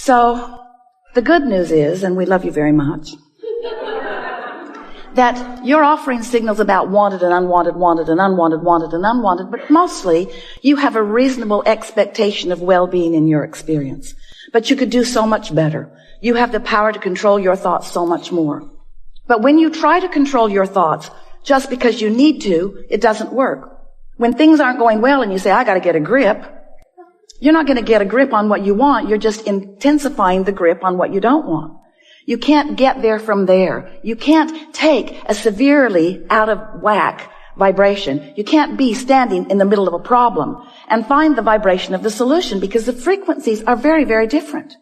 So the good news is, and we love you very much, that you're offering signals about wanted and unwanted, wanted and unwanted, wanted and unwanted, but mostly you have a reasonable expectation of well-being in your experience. But you could do so much better. You have the power to control your thoughts so much more. But when you try to control your thoughts just because you need to, it doesn't work. When things aren't going well and you say, I got to get a grip, you're not going to get a grip on what you want. You're just intensifying the grip on what you don't want. You can't get there from there. You can't take a severely out of whack vibration. You can't be standing in the middle of a problem and find the vibration of the solution, because the frequencies are very, very different.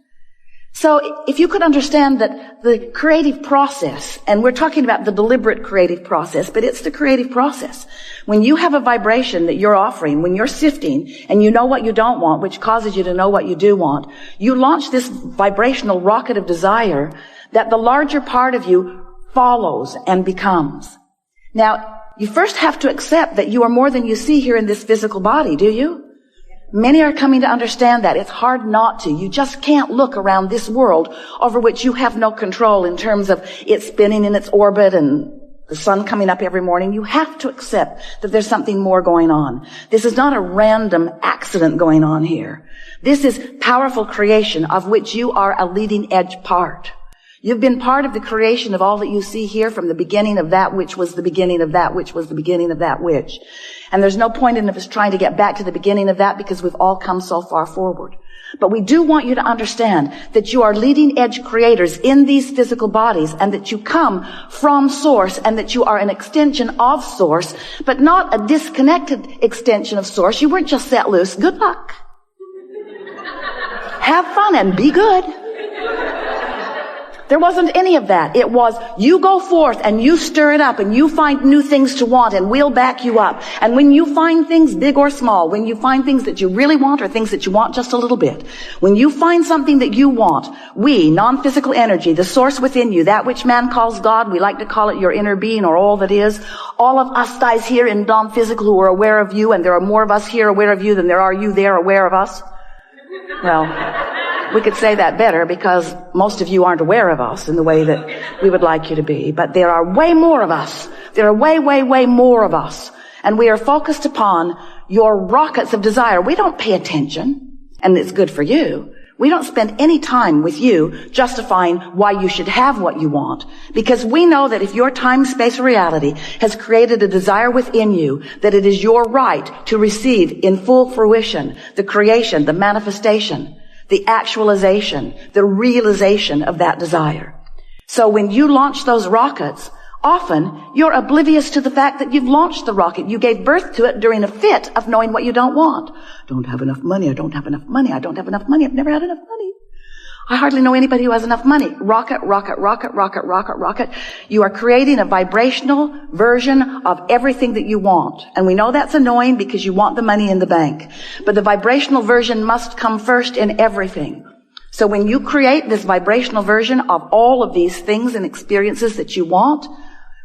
So if you could understand that the creative process, and we're talking about the deliberate creative process, but it's the creative process. When you have a vibration that you're offering, when you're sifting and you know what you don't want, which causes you to know what you do want, you launch this vibrational rocket of desire that the larger part of you follows and becomes. Now, you first have to accept that you are more than you see here in this physical body, do you? Many are coming to understand that. It's hard not to. You just can't look around this world over which you have no control in terms of it spinning in its orbit and the sun coming up every morning. You have to accept that there's something more going on. This is not a random accident going on here. This is powerful creation of which you are a leading edge part. You've been part of the creation of all that you see here from the beginning of that which was the beginning of that which was the beginning of that which. And there's no point in us trying to get back to the beginning of that, because we've all come so far forward. But we do want you to understand that you are leading edge creators in these physical bodies, and that you come from Source, and that you are an extension of Source, but not a disconnected extension of Source. You weren't just set loose. Good luck. Have fun and be good. There wasn't any of that. It was, you go forth and you stir it up and you find new things to want, and we'll back you up. And when you find things big or small, when you find things that you really want or things that you want just a little bit, when you find something that you want, we, non-physical energy, the source within you, that which man calls God, we like to call it your inner being or all that is, all of us guys here in non-physical who are aware of you, and there are more of us here aware of you than there are you there aware of us. Well, we could say that better, because most of you aren't aware of us in the way that we would like you to be. But there are way more of us. There are way, way, way more of us. And we are focused upon your rockets of desire. We don't pay attention, and it's good for you. We don't spend any time with you justifying why you should have what you want, because we know that if your time, space, or reality has created a desire within you, that it is your right to receive in full fruition the creation, the manifestation, the actualization, the realization of that desire. So when you launch those rockets, often you're oblivious to the fact that you've launched the rocket. You gave birth to it during a fit of knowing what you don't want. Don't have enough money. I don't have enough money. I don't have enough money. I've never had enough money. I hardly know anybody who has enough money. Rocket, rocket, rocket, rocket, rocket, rocket. You are creating a vibrational version of everything that you want. And we know that's annoying because you want the money in the bank. But the vibrational version must come first in everything. So when you create this vibrational version of all of these things and experiences that you want,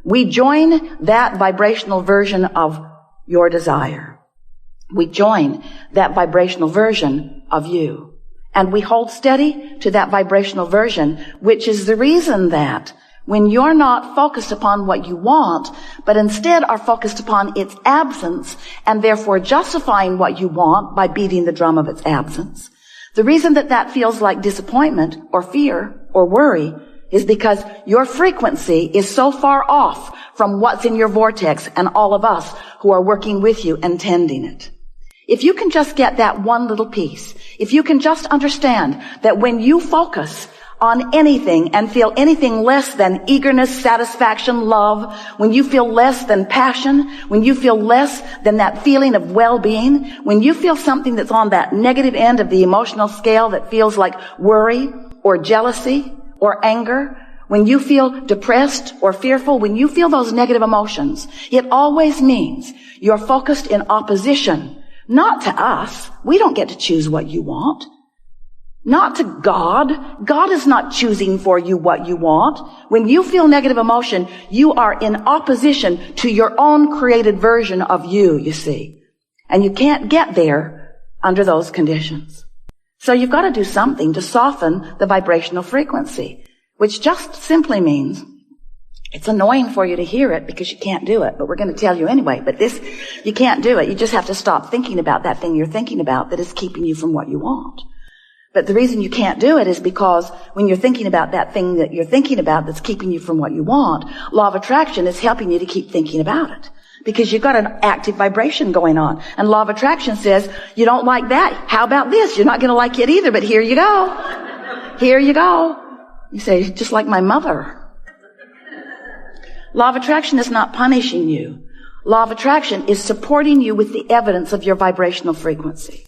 we join that vibrational version of your desire. We join that vibrational version of you. And we hold steady to that vibrational version, which is the reason that when you're not focused upon what you want, but instead are focused upon its absence, and therefore justifying what you want by beating the drum of its absence, the reason that that feels like disappointment or fear or worry is because your frequency is so far off from what's in your vortex and all of us who are working with you and tending it. If you can just get that one little piece, if you can just understand that when you focus on anything and feel anything less than eagerness, satisfaction, love, when you feel less than passion, when you feel less than that feeling of well-being, when you feel something that's on that negative end of the emotional scale that feels like worry or jealousy or anger, when you feel depressed or fearful, when you feel those negative emotions, it always means you're focused in opposition. Not to us. We don't get to choose what you want. Not to God. God is not choosing for you what you want. When you feel negative emotion, you are in opposition to your own created version of you see. And you can't get there under those conditions. So you've got to do something to soften the vibrational frequency, which just simply means it's annoying for you to hear it because you can't do it, but we're going to tell you anyway. But you can't do it. You just have to stop thinking about that thing you're thinking about that is keeping you from what you want. But the reason you can't do it is because when you're thinking about that thing that you're thinking about that's keeping you from what you want, law of attraction is helping you to keep thinking about it. Because you've got an active vibration going on. And law of attraction says, you don't like that. How about this? You're not going to like it either, but here you go. Here you go. You say, just like my mother. Law of attraction is not punishing you. Law of attraction is supporting you with the evidence of your vibrational frequency.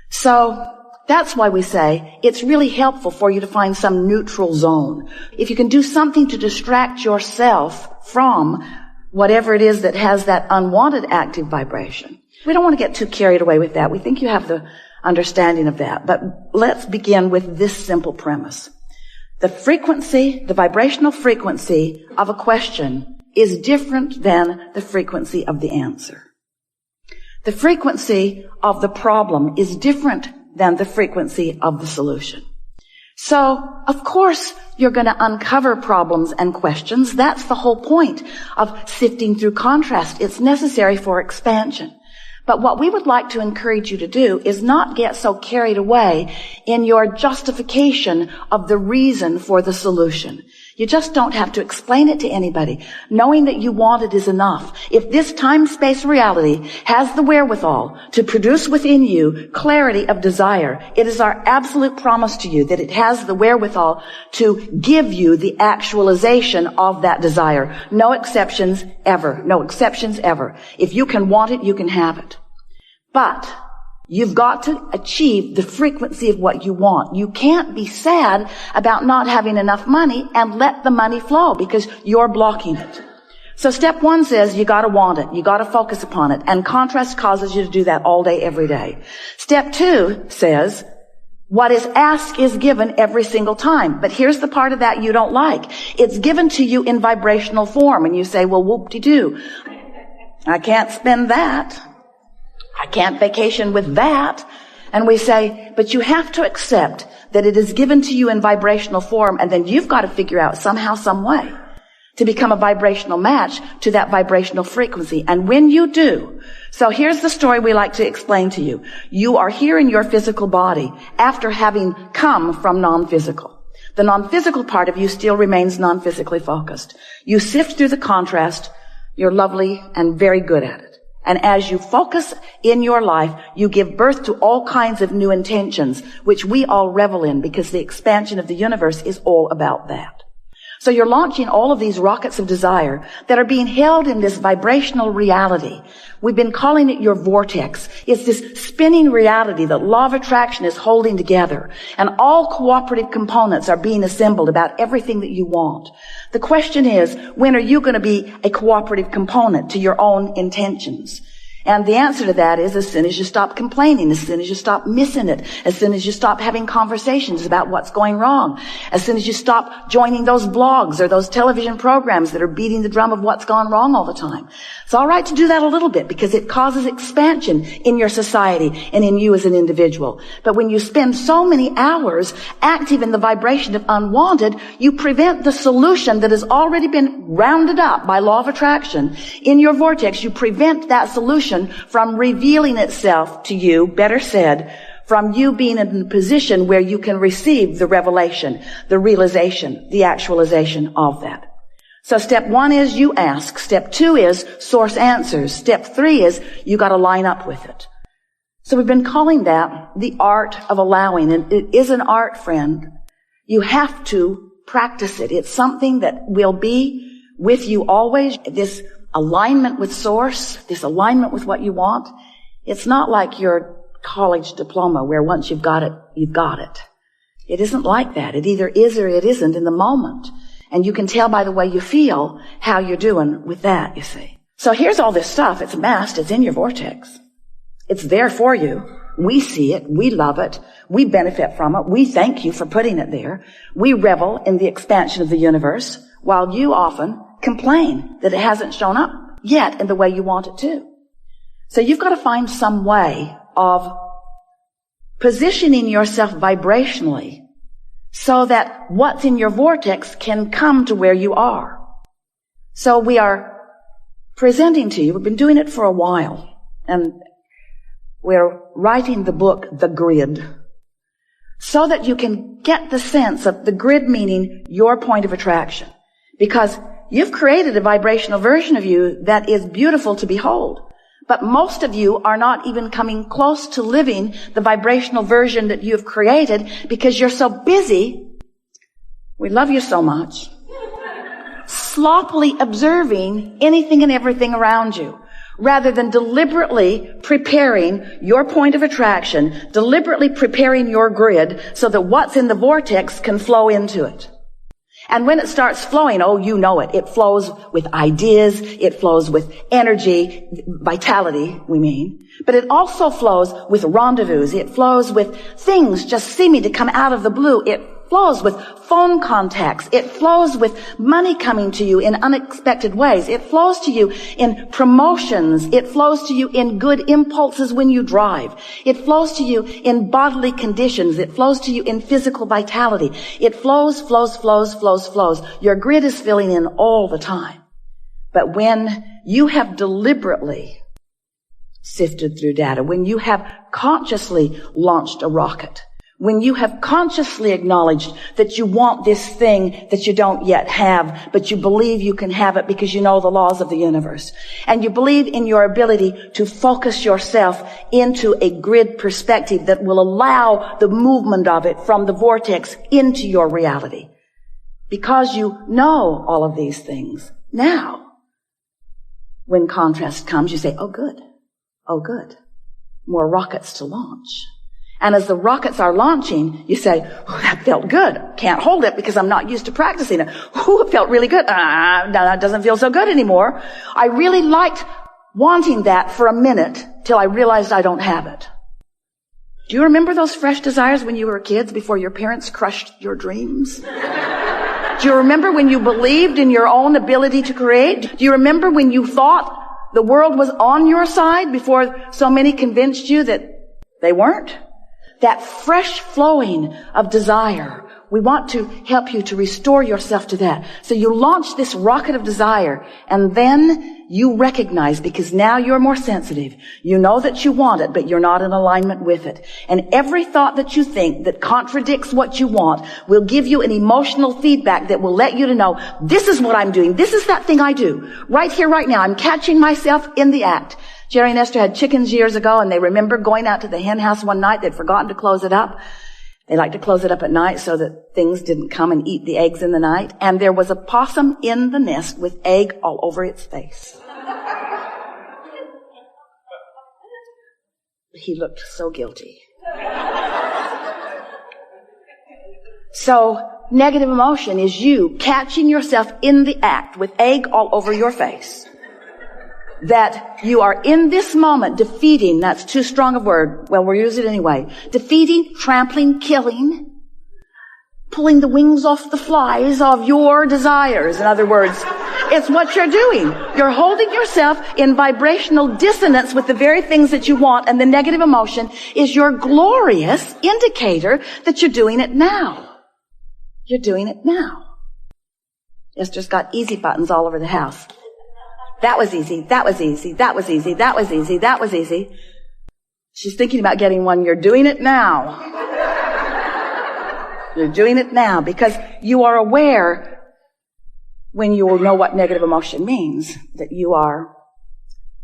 So that's why we say it's really helpful for you to find some neutral zone. If you can do something to distract yourself from whatever it is that has that unwanted active vibration. We don't want to get too carried away with that. We think you have the understanding of that. But let's begin with this simple premise. The frequency, the vibrational frequency of a question is different than the frequency of the answer. The frequency of the problem is different than the frequency of the solution. So, of course, you're going to uncover problems and questions. That's the whole point of sifting through contrast. It's necessary for expansion. But what we would like to encourage you to do is not get so carried away in your justification of the reason for the solution. You just don't have to explain it to anybody. Knowing that you want it is enough. If this time-space reality has the wherewithal to produce within you clarity of desire, it is our absolute promise to you that it has the wherewithal to give you the actualization of that desire. No exceptions ever. No exceptions ever. If you can want it, you can have it. But you've got to achieve the frequency of what you want. You can't be sad about not having enough money and let the money flow because you're blocking it. So step one says you gotta want it. You gotta focus upon it. And contrast causes you to do that all day, every day. Step two says what is asked is given every single time. But here's the part of that you don't like. It's given to you in vibrational form. And you say, well, whoop-de-doo. I can't spend that. I can't vacation with that. And we say, but you have to accept that it is given to you in vibrational form, and then you've got to figure out somehow, some way to become a vibrational match to that vibrational frequency. And when you do, so here's the story we like to explain to you. You are here in your physical body after having come from non-physical. The non-physical part of you still remains non-physically focused. You sift through the contrast. You're lovely and very good at it. And as you focus in your life, you give birth to all kinds of new intentions, which we all revel in because the expansion of the universe is all about that. So you're launching all of these rockets of desire that are being held in this vibrational reality. We've been calling it your vortex. It's this spinning reality that law of attraction is holding together. And all cooperative components are being assembled about everything that you want. The question is, when are you going to be a cooperative component to your own intentions? And the answer to that is as soon as you stop complaining, as soon as you stop missing it, as soon as you stop having conversations about what's going wrong, as soon as you stop joining those blogs or those television programs that are beating the drum of what's gone wrong all the time. It's all right to do that a little bit because it causes expansion in your society and in you as an individual. But when you spend so many hours active in the vibration of unwanted, you prevent the solution that has already been rounded up by law of attraction in your vortex. You prevent that solution from revealing itself to you, better said, from you being in a position where you can receive the revelation, the realization, the actualization of that. So step one is you ask. Step two is source answers. Step three is you got to line up with it. So we've been calling that the art of allowing. And it is an art, friend. You have to practice it. It's something that will be with you always. This alignment with source, this alignment with what you want. It's not like your college diploma where once you've got it, you've got it. It isn't like that. It either is or it isn't in the moment. And you can tell by the way you feel how you're doing with that, you see. So here's all this stuff. It's amassed. It's in your vortex. It's there for you. We see it. We love it. We benefit from it. We thank you for putting it there. We revel in the expansion of the universe while you often complain that it hasn't shown up yet in the way you want it to. So you've got to find some way of positioning yourself vibrationally so that what's in your vortex can come to where you are. So we are presenting to you, we've been doing it for a while, and we're writing the book, The Grid, so that you can get the sense of the grid meaning your point of attraction. Because you've created a vibrational version of you that is beautiful to behold. But most of you are not even coming close to living the vibrational version that you've created because you're so busy. We love you so much. Sloppily observing anything and everything around you, rather than deliberately preparing your point of attraction, deliberately preparing your grid so that what's in the vortex can flow into it. And when it starts flowing, oh, you know it. It flows with ideas. It flows with energy, vitality, we mean. But it also flows with rendezvous. It flows with things just seeming to come out of the blue. It flows with phone contacts. It flows with money coming to you in unexpected ways. It flows to you in promotions. It flows to you in good impulses when you drive. It flows to you in bodily conditions. It flows to you in physical vitality. It flows. Your grid is filling in all the time. But when you have deliberately sifted through data, when you have consciously launched a rocket, when you have consciously acknowledged that you want this thing that you don't yet have, but you believe you can have it because you know the laws of the universe, and you believe in your ability to focus yourself into a grid perspective that will allow the movement of it from the vortex into your reality. Because you know all of these things, now, when contrast comes, you say, oh good, more rockets to launch. And as the rockets are launching, you say, oh, that felt good. Can't hold it because I'm not used to practicing it. Oh, it felt really good. No, that doesn't feel so good anymore. I really liked wanting that for a minute till I realized I don't have it. Do you remember those fresh desires when you were kids before your parents crushed your dreams? Do you remember when you believed in your own ability to create? Do you remember when you thought the world was on your side before so many convinced you that they weren't? That fresh flowing of desire. We want to help you to restore yourself to that. So you launch this rocket of desire, and then you recognize, because now you're more sensitive. You know that you want it, but you're not in alignment with it. And every thought that you think that contradicts what you want will give you an emotional feedback that will let you to know, this is what I'm doing. This is that thing I do. Right here, right now. I'm catching myself in the act. Jerry and Esther had chickens years ago, and they remember going out to the hen house one night. They'd forgotten to close it up. They liked to close it up at night so that things didn't come and eat the eggs in the night. And there was a possum in the nest with egg all over its face. He looked so guilty. So, negative emotion is you catching yourself in the act with egg all over your face. That you are in this moment defeating, that's too strong a word, well, we'll use it anyway, defeating, trampling, killing, pulling the wings off the flies of your desires. In other words, it's what you're doing. You're holding yourself in vibrational dissonance with the very things that you want, and the negative emotion is your glorious indicator that you're doing it now. You're doing it now. Esther's got easy buttons all over the house. That was easy. That was easy. That was easy. That was easy. That was easy. She's thinking about getting one. You're doing it now. You're doing it now because you are aware when you will know what negative emotion means, that you are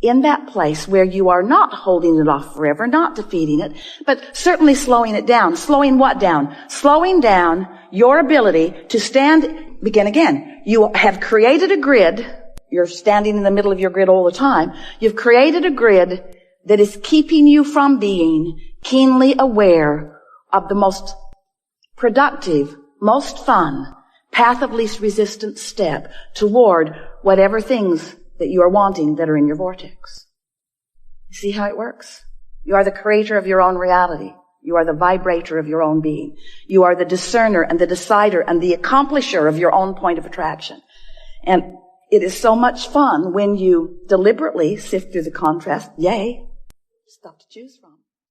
in that place where you are not holding it off forever, not defeating it, but certainly slowing it down. Slowing what down? Slowing down your ability to stand, begin again. You have created a grid. You're standing in the middle of your grid all the time. You've created a grid that is keeping you from being keenly aware of the most productive, most fun, path of least resistance step toward whatever things that you are wanting that are in your vortex. You see how it works? You are the creator of your own reality. You are the vibrator of your own being. You are the discerner and the decider and the accomplisher of your own point of attraction. And it is so much fun when you deliberately sift through the contrast. Yay. Stuff to choose from.